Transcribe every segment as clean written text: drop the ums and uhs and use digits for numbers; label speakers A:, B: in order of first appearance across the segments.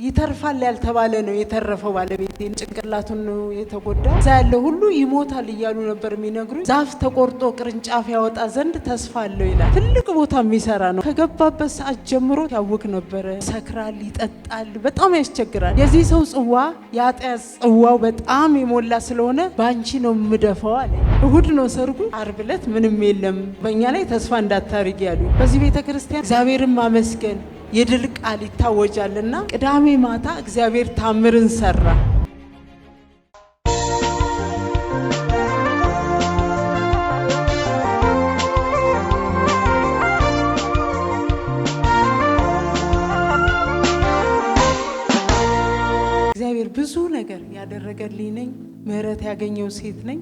A: ይተርፋል ያልተባለ ነው የተረፈው። ባለቤቴን ጭንቅላቱን ነው የተጎዳ። እዛ ያለው ሁሉ ይሞታል እያሉ ነበር የሚነግሩኝ። ዛፍ ተቆርጦ ቅርንጫፍ ያወጣ ዘንድ ተስፋ አለው ይላል። ትልቅ ቦታ የሚሰራ ነው። ከገባበት ሰዓት ጀምሮ ያውክ ነበር። ሰክራል፣ ይጠጣል፣ በጣም ያስቸግራል። የዚህ ሰው ጽዋ የኃጢአት ጽዋው በጣም የሞላ ስለሆነ ባንቺ ነው የምደፋው አለ። እሁድ ነው ሰርጉ። ዓርብ ዕለት ምንም የለም በእኛ ላይ ተስፋ እንዳታርጊ ያሉ። በዚህ ቤተክርስቲያን እግዚአብሔርን ማመስገን የድል ቃል ይታወጃልና ቅዳሜ ማታ እግዚአብሔር ታምርን ሰራ። እግዚአብሔር ብዙ ነገር ያደረገልኝ ነኝ። ምህረት ያገኘው ሴት ነኝ።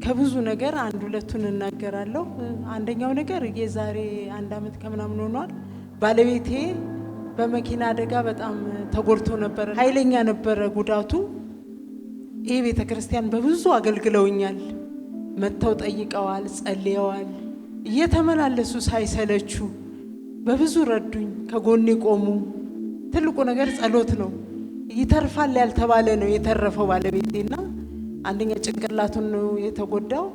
A: ከብዙ ነገር አንድ ሁለቱን እናገራለሁ። አንደኛው ነገር የዛሬ 1 ዓመት ከምናምን ሆኗል። ባለቤቴ በመኪና አደጋ በጣም ተጎድቶ ነበር። ኃይለኛ ነበረ ጉዳቱ። ይሄ ቤተክርስቲያን በብዙ አገልግለውኛል። መተው ጠይቀዋል፣ ጸልየዋል። እየተመላለሱ ሳይሰለቹ በብዙ ረዱኝ፣ ከጎኔ ቆሙ። ትልቁ ነገር ጸሎት ነው። ይተርፋል ያልተባለ ነው የተረፈው ባለቤቴና አንደኛ ጭንቅላቱን ነው የተጎዳው።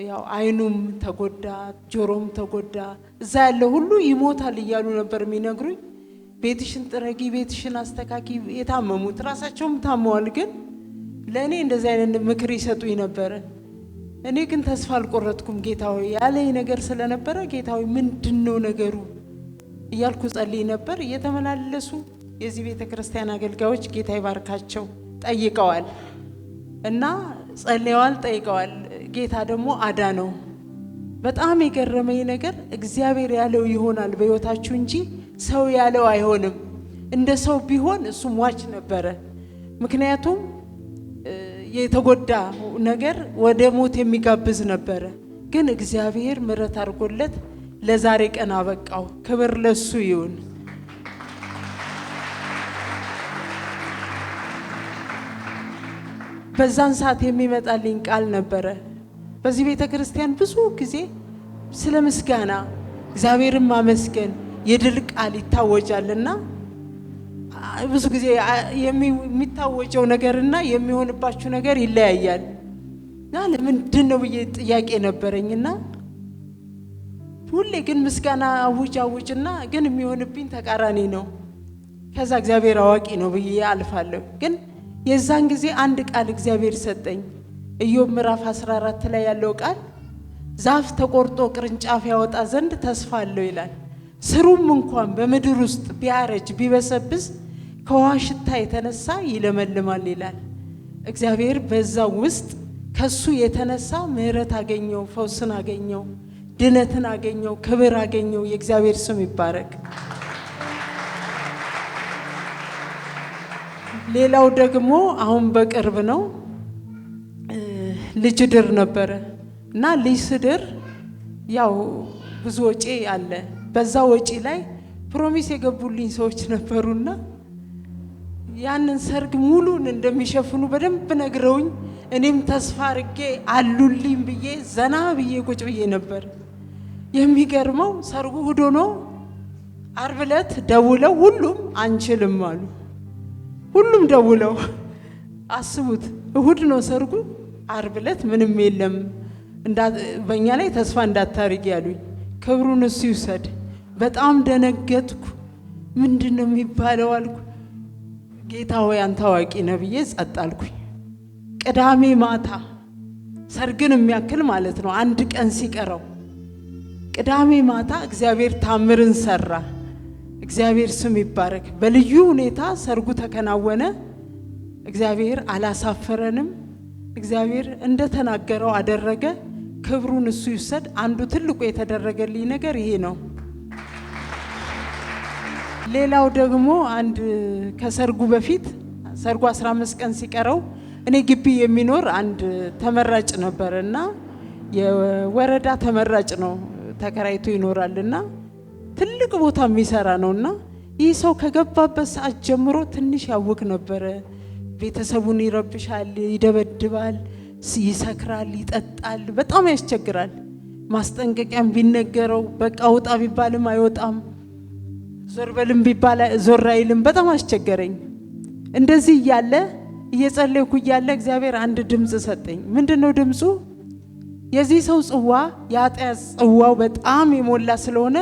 A: ያው አይኑም ተጎዳ፣ ጆሮም ተጎዳ። እዛ ያለው ሁሉ ይሞታል እያሉ ነበር የሚነግሩኝ። ቤትሽን ጥረጊ፣ ቤትሽን አስተካኪ። የታመሙት ራሳቸውም ታመዋል፣ ግን ለእኔ እንደዚህ አይነት ምክር ይሰጡኝ ነበር። እኔ ግን ተስፋ አልቆረጥኩም። ጌታ ሆይ ያለኝ ነገር ስለነበረ ጌታ ሆይ ምንድነው ነገሩ እያልኩ ጸልይ ነበር። እየተመላለሱ የዚህ ቤተክርስቲያን አገልጋዮች ጌታ ይባርካቸው ጠይቀዋል እና ጸልየዋል፣ ጠይቀዋል። ጌታ ደግሞ አዳነው። በጣም የገረመኝ ነገር እግዚአብሔር ያለው ይሆናል በሕይወታችሁ እንጂ ሰው ያለው አይሆንም። እንደ ሰው ቢሆን እሱ ሟች ነበረ። ምክንያቱም የተጎዳ ነገር ወደ ሞት የሚጋብዝ ነበረ። ግን እግዚአብሔር ምሕረት አድርጎለት ለዛሬ ቀን አበቃው። ክብር ለሱ ይሁን። በዛን ሰዓት የሚመጣልኝ ቃል ነበረ። በዚህ ቤተክርስቲያን ብዙ ጊዜ ስለ ምስጋና እግዚአብሔርን ማመስገን የድል ቃል ይታወጃልና ብዙ ጊዜ የሚታወጀው ነገርና የሚሆንባችሁ ነገር ይለያያል። ለምንድን ነው ብዬ ጥያቄ ነበረኝና ሁሌ ግን ምስጋና አውጅና ግን የሚሆንብኝ ተቃራኒ ነው። ከዛ እግዚአብሔር አዋቂ ነው ብዬ አልፋለሁ። ግን የዛን ጊዜ አንድ ቃል እግዚአብሔር ሰጠኝ። ኢዮብ ምዕራፍ 14 ላይ ያለው ቃል ዛፍ ተቆርጦ ቅርንጫፍ ያወጣ ዘንድ ተስፋ አለው ይላል። ስሩም እንኳን በምድር ውስጥ ቢያረጅ ቢበሰብስ ከውሃ ሽታ የተነሳ ይለመልማል ይላል። እግዚአብሔር በዛው ውስጥ ከሱ የተነሳ ምህረት አገኘው፣ ፈውስን አገኘው፣ ድነትን አገኘው፣ ክብር አገኘው። የእግዚአብሔር ስም ይባረክ። ሌላው ደግሞ አሁን በቅርብ ነው ልጅ ድር ነበረ እና ልጅ ስድር ያው ብዙ ወጪ አለ። በዛ ወጪ ላይ ፕሮሚስ የገቡልኝ ሰዎች ነበሩና ያንን ሰርግ ሙሉን እንደሚሸፍኑ በደንብ ነግረውኝ እኔም ተስፋ አርጌ አሉልኝ ብዬ ዘና ብዬ ቁጭ ብዬ ነበር። የሚገርመው ሰርጉ እሑድ ሆኖ ዓርብ ዕለት ደውለው ሁሉም አንችልም አሉ። ሁሉም ደውለው አስቡት፣ እሑድ ነው ሰርጉ፣ ዓርብ ዕለት ምንም የለም በእኛ ላይ ተስፋ እንዳታርጊ ያሉኝ። ክብሩን እሱ ይውሰድ። በጣም ደነገጥኩ። ምንድነው የሚባለው አልኩ። ጌታ ሆይ አንተ አዋቂ ነህ ብዬ ጸጥ አልኩኝ። ቅዳሜ ማታ ሰርግን የሚያክል ማለት ነው፣ አንድ ቀን ሲቀረው ቅዳሜ ማታ እግዚአብሔር ታምርን ሰራ። እግዚአብሔር ስም ይባረክ። በልዩ ሁኔታ ሰርጉ ተከናወነ። እግዚአብሔር አላሳፈረንም። እግዚአብሔር እንደተናገረው አደረገ። ክብሩን እሱ ይውሰድ። አንዱ ትልቁ የተደረገልኝ ነገር ይሄ ነው። ሌላው ደግሞ አንድ ከሰርጉ በፊት ሰርጉ 15 ቀን ሲቀረው እኔ ግቢ የሚኖር አንድ ተመራጭ ነበርና የወረዳ ተመራጭ ነው፣ ተከራይቶ ይኖራልና ትልቅ ቦታ የሚሰራ ነውና ይህ ሰው ከገባበት ሰዓት ጀምሮ ትንሽ ያውክ ነበር። ቤተሰቡን ይረብሻል፣ ይደበድባል፣ ይሰክራል፣ ይጠጣል፣ በጣም ያስቸግራል። ማስጠንቀቂያም ቢነገረው በቃ ወጣ ቢባልም አይወጣም። ዞር በልም ቢባል ዞር አይልም። በጣም አስቸገረኝ። እንደዚህ እያለ እየጸለይኩ እያለ እግዚአብሔር አንድ ድምጽ ሰጠኝ። ምንድነው ድምጹ? የዚህ ሰው ጽዋ የኃጢአት ጽዋው በጣም የሞላ ስለሆነ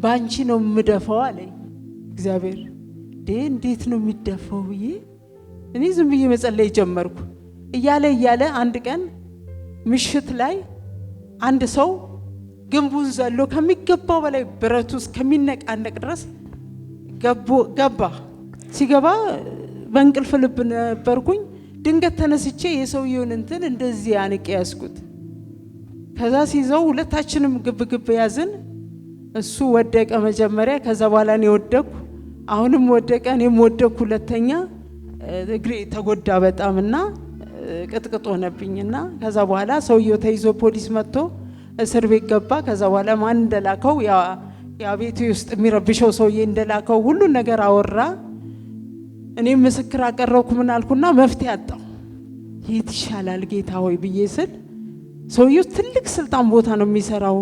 A: ባንቺ ነው የምደፋው አለኝ እግዚአብሔር። እንዴት ነው የሚደፋው ብዬ እኔ ዝም ብዬ መጸለይ ጀመርኩ። እያለ አንድ ቀን ምሽት ላይ አንድ ሰው ግንቡን ዘሎ ከሚገባው በላይ ብረቱ እስከሚነቃነቅ ድረስ ገባ። ሲገባ በእንቅልፍ ልብ ነበርኩኝ። ድንገት ተነስቼ የሰውየውን እንትን እንደዚህ አንቄ ያዝኩት። ከዛ ሲይዘው ሁለታችንም ግብ ያዝን። እሱ ወደቀ መጀመሪያ፣ ከዛ በኋላ እኔ ወደቅኩ። አሁንም ወደቀ፣ እኔም ወደቅኩ ሁለተኛ። እግሬ ተጎዳ በጣምና ቅጥቅጥ ሆነብኝና ከዛ በኋላ ሰውየው ተይዞ ፖሊስ መጥቶ እስር ቤት ገባ። ከዛ በኋላ ማን እንደላከው ያ ቤቱ ውስጥ የሚረብሸው ሰውዬ እንደላከው ሁሉ ነገር አወራ። እኔም ምስክር አቀረብኩ። ምን አልኩና መፍትሄ አጣሁ። የት ይሻላል ጌታ ሆይ ብዬ ስል ሰውየው ትልቅ ስልጣን ቦታ ነው የሚሰራው፣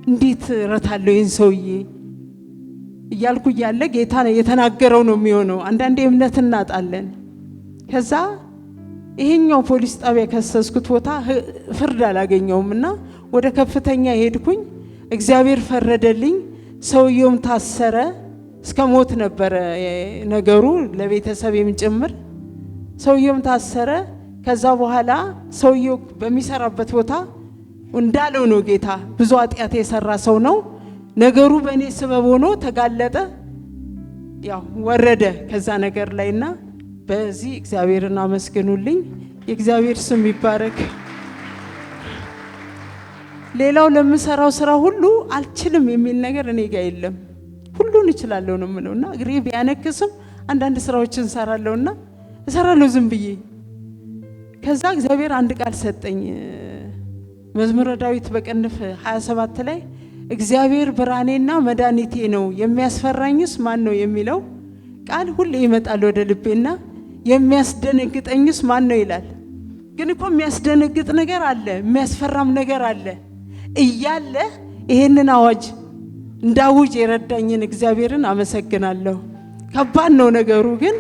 A: እንዴት ረታለው ይህን ሰውዬ እያልኩ እያለ ጌታ የተናገረው ነው የሚሆነው። አንዳንዴ እምነት እናጣለን። ከዛ ይሄኛው ፖሊስ ጣቢያ ከሰስኩት ቦታ ፍርድ አላገኘውምና ወደ ከፍተኛ ሄድኩኝ። እግዚአብሔር ፈረደልኝ። ሰውየውም ታሰረ። እስከ ሞት ነበረ ነገሩ፣ ለቤተሰብም ጭምር። ሰውየውም ታሰረ። ከዛ በኋላ ሰውየው በሚሰራበት ቦታ እንዳለው ነው ጌታ። ብዙ ኃጢአት የሰራ ሰው ነው። ነገሩ በእኔ ስበብ ሆኖ ተጋለጠ። ያው ወረደ ከዛ ነገር ላይና በዚህ እግዚአብሔርን አመስግኑልኝ። የእግዚአብሔር ስም ይባረክ። ሌላው ለምሰራው ስራ ሁሉ አልችልም የሚል ነገር እኔ ጋር የለም። ሁሉን እችላለሁ ነው የምለውና እግሬ ቢያነክስም አንዳንድ ስራዎችን እሰራለሁ ዝም ብዬ። ከዛ እግዚአብሔር አንድ ቃል ሰጠኝ። መዝሙረ ዳዊት በቅንፍ 27 ላይ እግዚአብሔር ብርሃኔና መድኃኒቴ ነው የሚያስፈራኝስ ማን ነው የሚለው ቃል ሁሌ ይመጣል ወደ ልቤና የሚያስደነግጠኝስ ማን ነው ይላል። ግን እኮ የሚያስደነግጥ ነገር አለ፣ የሚያስፈራም ነገር አለ እያለ ይሄንን አዋጅ እንዳውጅ የረዳኝን እግዚአብሔርን አመሰግናለሁ። ከባድ ነው ነገሩ ግን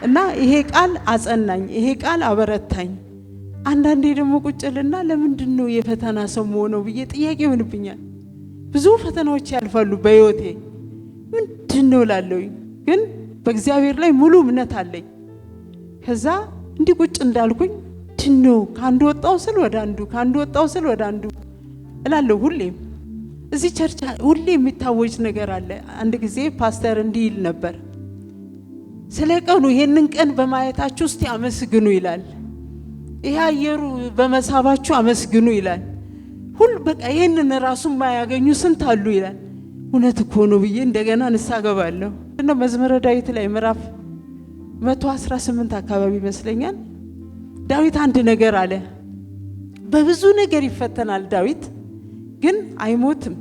A: እና ይሄ ቃል አጸናኝ፣ ይሄ ቃል አበረታኝ። አንዳንዴ ደግሞ ቁጭልና ለምንድን ነው የፈተና ሰው ሆነው ብዬ ጥያቄ ይሆንብኛል። ብዙ ፈተናዎች ያልፋሉ በህይወቴ። ምንድነው ላለኝ ግን በእግዚአብሔር ላይ ሙሉ እምነት አለኝ። ከዛ እንዲህ ቁጭ እንዳልኩኝ ድነው ካንዱ ወጣው ስል ወደ አንዱ ካንዱ ወጣው ስል ወደ አንዱ እላለሁ። ሁሌም እዚህ ቸርች ሁሌ የሚታወጅ ነገር አለ። አንድ ጊዜ ፓስተር እንዲህ ይል ነበር፣ ስለ ቀኑ ይሄንን ቀን በማየታችሁ እስቲ አመስግኑ ይላል። ይሄ አየሩ በመሳባችሁ አመስግኑ ይላል። ሁሉ በቃ ይሄንን ራሱን ማያገኙ ስንት አሉ ይላል። እውነት እኮ ነው ብዬ እንደገና ንስሐ ገባለሁ። እና መዝሙረ ዳዊት ላይ ምዕራፍ 118 አካባቢ ይመስለኛል ዳዊት አንድ ነገር አለ። በብዙ ነገር ይፈተናል ዳዊት ግን አይሞትም።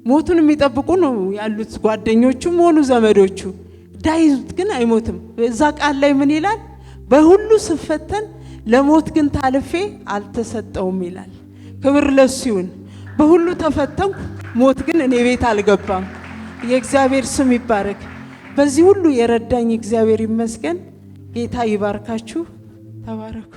A: ሞቱን የሚጠብቁ ነው ያሉት ጓደኞቹም ሆኑ ዘመዶቹ። ዳዊት ግን አይሞትም። እዛ ቃል ላይ ምን ይላል? በሁሉ ስፈተን ለሞት ግን ታልፌ አልተሰጠውም ይላል። ክብር ለሱ ይሁን። በሁሉ ተፈተንኩ፣ ሞት ግን እኔ ቤት አልገባም። የእግዚአብሔር ስም ይባረክ። በዚህ ሁሉ የረዳኝ እግዚአብሔር ይመስገን። ጌታ ይባርካችሁ። ተባረኩ።